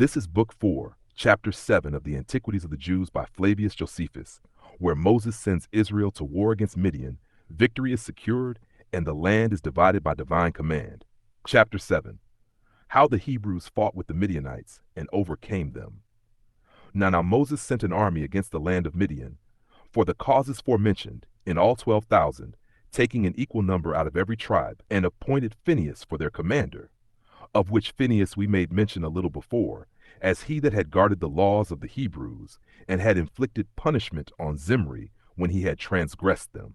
This is Book 4, Chapter 7 of the Antiquities of the Jews by Flavius Josephus, where Moses sends Israel to war against Midian, victory is secured, and the land is divided by divine command. Chapter 7. How the Hebrews fought with the Midianites and overcame them. Now Moses sent an army against the land of Midian, for the causes forementioned, in all 12,000, taking an equal number out of every tribe, and appointed Phinehas for their commander, of which Phinehas we made mention a little before, as he that had guarded the laws of the Hebrews, and had inflicted punishment on Zimri when he had transgressed them.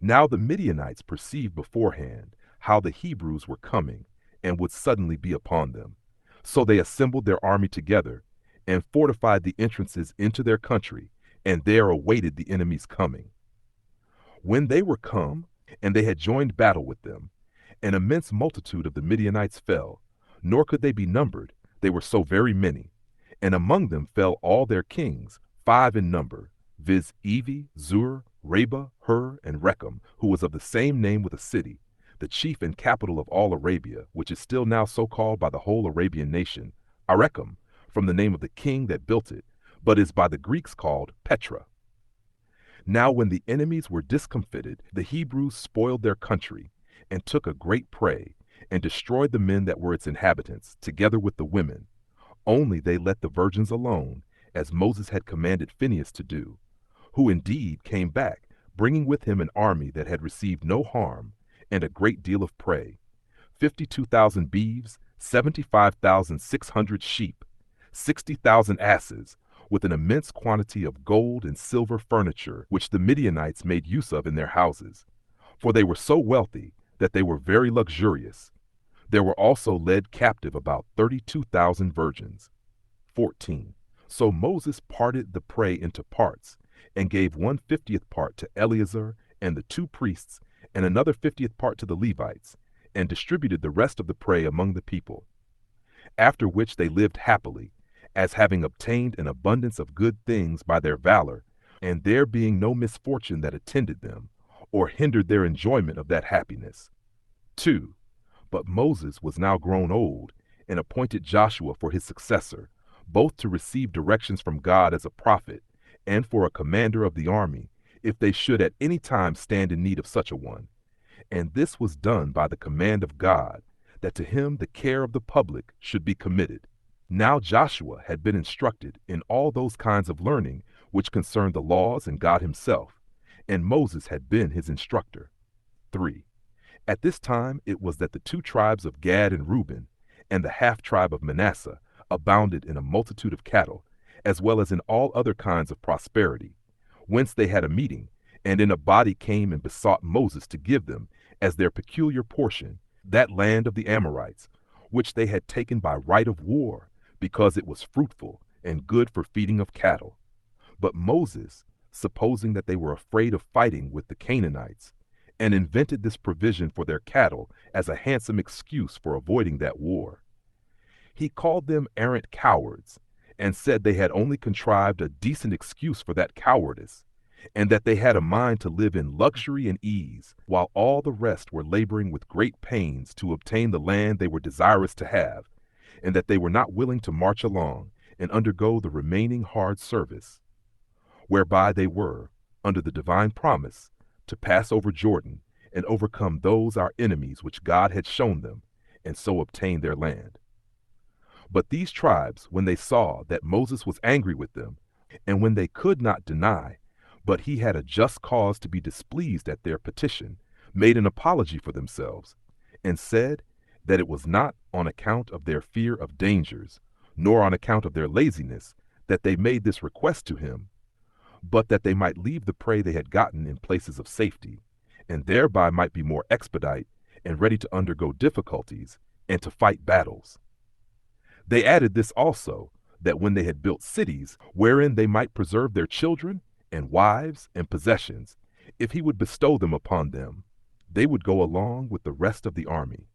Now the Midianites perceived beforehand how the Hebrews were coming, and would suddenly be upon them. So they assembled their army together, and fortified the entrances into their country, and there awaited the enemy's coming. When they were come, and they had joined battle with them, an immense multitude of the Midianites fell, nor could they be numbered, they were so very many. And among them fell all their kings, 5 in number, viz. Evi, Zur, Reba, Hur, and Rechem, who was of the same name with a city, the chief and capital of all Arabia, which is still now so called by the whole Arabian nation, Arechem, from the name of the king that built it, but is by the Greeks called Petra. Now when the enemies were discomfited, the Hebrews spoiled their country, and took a great prey, and destroyed the men that were its inhabitants, together with the women. Only they let the virgins alone, as Moses had commanded Phinehas to do, who indeed came back, bringing with him an army that had received no harm, and a great deal of prey, 52,000 beeves, 75,600 sheep, 60,000 asses, with an immense quantity of gold and silver furniture, which the Midianites made use of in their houses. For they were so wealthy that they were very luxurious. There were also led captive about 32,000 virgins. 14. So Moses parted the prey into parts, and gave 1/50th part to Eleazar and the 2 priests, and another 50th part to the Levites, and distributed the rest of the prey among the people. After which they lived happily, as having obtained an abundance of good things by their valor, and there being no misfortune that attended them, or hindered their enjoyment of that happiness. 2. But Moses was now grown old, and appointed Joshua for his successor, both to receive directions from God as a prophet, and for a commander of the army, if they should at any time stand in need of such a one. And this was done by the command of God, that to him the care of the public should be committed. Now Joshua had been instructed in all those kinds of learning which concerned the laws and God himself, and Moses had been his instructor. 3. At this time it was that the 2 tribes of Gad and Reuben, and the half-tribe of Manasseh, abounded in a multitude of cattle, as well as in all other kinds of prosperity, whence they had a meeting, and in a body came and besought Moses to give them, as their peculiar portion, that land of the Amorites, which they had taken by right of war, because it was fruitful and good for feeding of cattle. But Moses, supposing that they were afraid of fighting with the Canaanites, and invented this provision for their cattle as a handsome excuse for avoiding that war. He called them arrant cowards, and said they had only contrived a decent excuse for that cowardice, and that they had a mind to live in luxury and ease, while all the rest were laboring with great pains to obtain the land they were desirous to have, and that they were not willing to march along and undergo the remaining hard service, whereby they were, under the divine promise, to pass over Jordan and overcome those our enemies which God had shown them, and so obtain their land. But these tribes, when they saw that Moses was angry with them, and when they could not deny, but he had a just cause to be displeased at their petition, made an apology for themselves, and said that it was not on account of their fear of dangers, nor on account of their laziness, that they made this request to him, but that they might leave the prey they had gotten in places of safety, and thereby might be more expedite and ready to undergo difficulties and to fight battles. They added this also, that when they had built cities wherein they might preserve their children and wives and possessions, if he would bestow them upon them, they would go along with the rest of the army.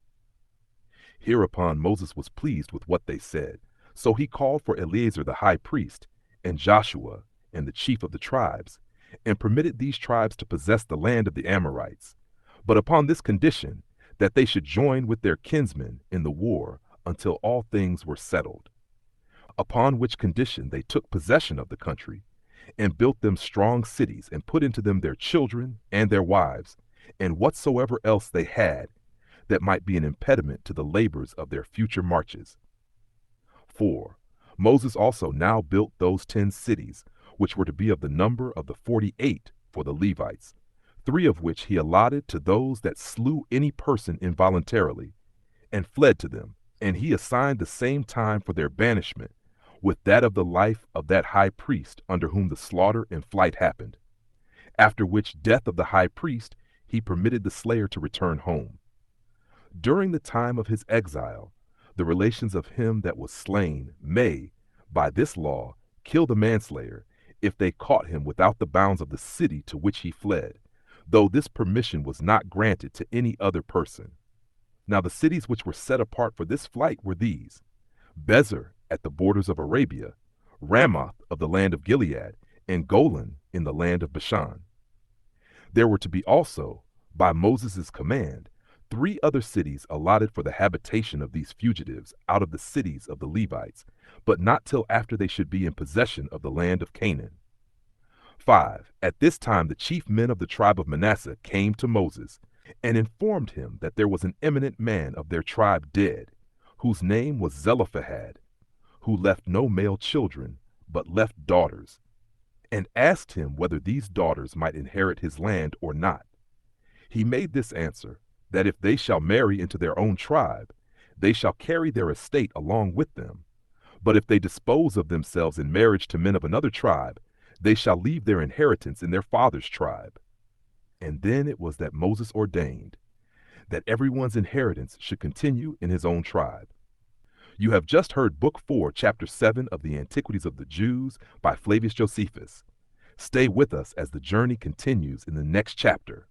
Hereupon Moses was pleased with what they said, so he called for Eleazar the high priest, and Joshua, and the chief of the tribes, and permitted these tribes to possess the land of the Amorites, but upon this condition, that they should join with their kinsmen in the war until all things were settled. upon which condition they took possession of the country, and built them strong cities, and put into them their children and their wives, and whatsoever else they had that might be an impediment to the labors of their future marches. 4. Moses also now built those 10 cities, which were to be of the number of the 48 for the Levites, 3 of which he allotted to those that slew any person involuntarily, and fled to them, and he assigned the same time for their banishment, with that of the life of that high priest under whom the slaughter and flight happened, after which death of the high priest he permitted the slayer to return home. During the time of his exile, the relations of him that was slain may, by this law, kill the manslayer, if they caught him without the bounds of the city to which he fled, though this permission was not granted to any other person. Now the cities which were set apart for this flight were these: Bezer at the borders of Arabia, Ramoth of the land of Gilead, and Golan in the land of Bashan. There were to be also, by Moses' command, 3 other cities allotted for the habitation of these fugitives out of the cities of the Levites, but not till after they should be in possession of the land of Canaan. 5. At this time the chief men of the tribe of Manasseh came to Moses, and informed him that there was an eminent man of their tribe dead, whose name was Zelophehad, who left no male children, but left daughters, and asked him whether these daughters might inherit his land or not. He made this answer, that if they shall marry into their own tribe, they shall carry their estate along with them. But if they dispose of themselves in marriage to men of another tribe, they shall leave their inheritance in their father's tribe. And then it was that Moses ordained that everyone's inheritance should continue in his own tribe. You have just heard Book 4, Chapter 7 of the Antiquities of the Jews by Flavius Josephus. Stay with us as the journey continues in the next chapter.